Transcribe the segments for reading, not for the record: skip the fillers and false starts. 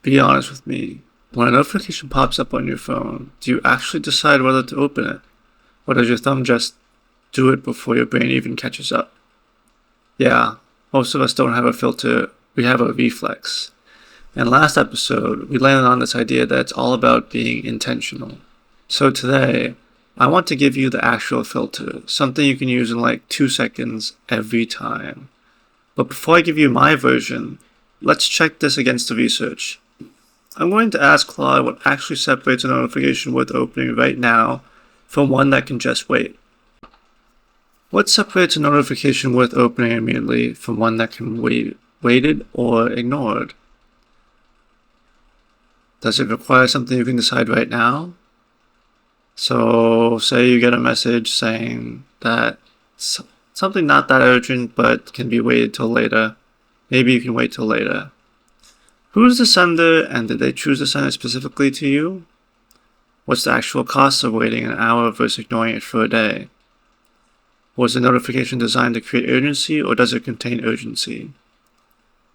Be honest with me. When a notification pops up on your phone, do you actually decide whether to open it? Or does your thumb just do it before your brain even catches up? Yeah, most of us don't have a filter, we have a reflex. In last episode, we landed on this idea that it's all about being intentional. So today, I want to give you the actual filter, something you can use in like 2 seconds every time. But before I give you my version, let's check this against the research. I'm going to ask Claude what actually separates a notification worth opening right now from one that can just wait. What separates a notification worth opening immediately from one that can wait, waited or ignored? Does it require something you can decide right now? So, say you get a message saying that something not that urgent but can be waited till later. Maybe you can wait till later. Who's the sender, and did they choose to send it specifically to you? What's the actual cost of waiting an hour versus ignoring it for a day? Was the notification designed to create urgency, or does it contain urgency?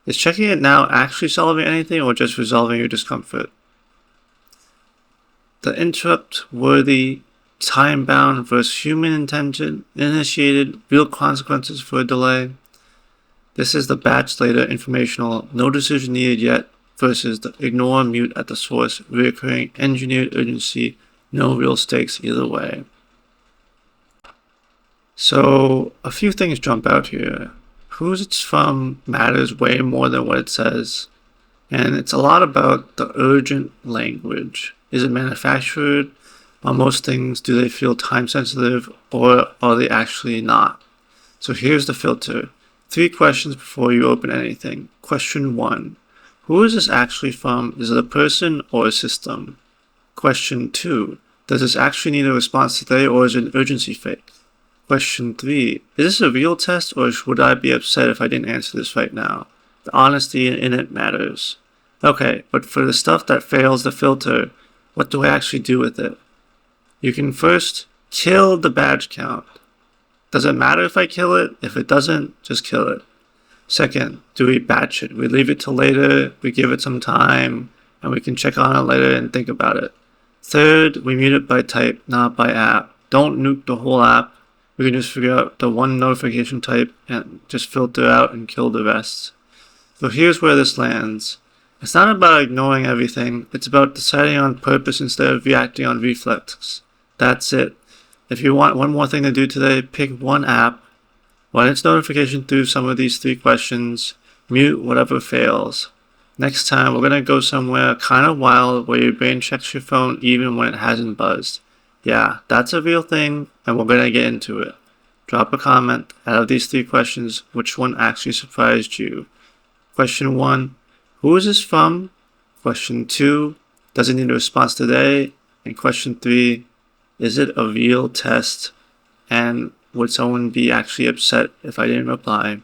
Is checking it now actually solving anything, or just resolving your discomfort? The interrupt-worthy, time-bound versus human-initiated real consequences for a delay. This is the batch later informational, no decision needed yet, versus the ignore mute at the source, reoccurring engineered urgency, no real stakes either way. So, a few things jump out here. Whose it's from matters way more than what it says. And it's a lot about the urgent language. Is it manufactured? On most things, do they feel time sensitive, or are they actually not? So here's the filter. 3 questions before you open anything. Question 1. Who is this actually from? Is it a person or a system? Question 2. Does this actually need a response today, or is it an urgency fake? Question 3. Is this a real test, or would I be upset if I didn't answer this right now? The honesty in it matters. Okay, but for the stuff that fails the filter, what do I actually do with it? You can first kill the badge count. Does it matter if I kill it? If it doesn't, just kill it. Second, do we batch it? We leave it till later, we give it some time, and we can check on it later and think about it. Third, we mute it by type, not by app. Don't nuke the whole app. We can just figure out the one notification type and just filter out and kill the rest. So here's where this lands. It's not about ignoring everything, it's about deciding on purpose instead of reacting on reflex. That's it. If you want one more thing to do today, pick one app, run its notification through some of these 3 questions, mute whatever fails. Next time, we're going to go somewhere kind of wild where your brain checks your phone even when it hasn't buzzed. Yeah, that's a real thing, and we're going to get into it. Drop a comment out of these 3 questions, which one actually surprised you? Question 1. Who is this from? Question 2, does it need a response today? And question 3, is it a real test? And would someone be actually upset if I didn't reply?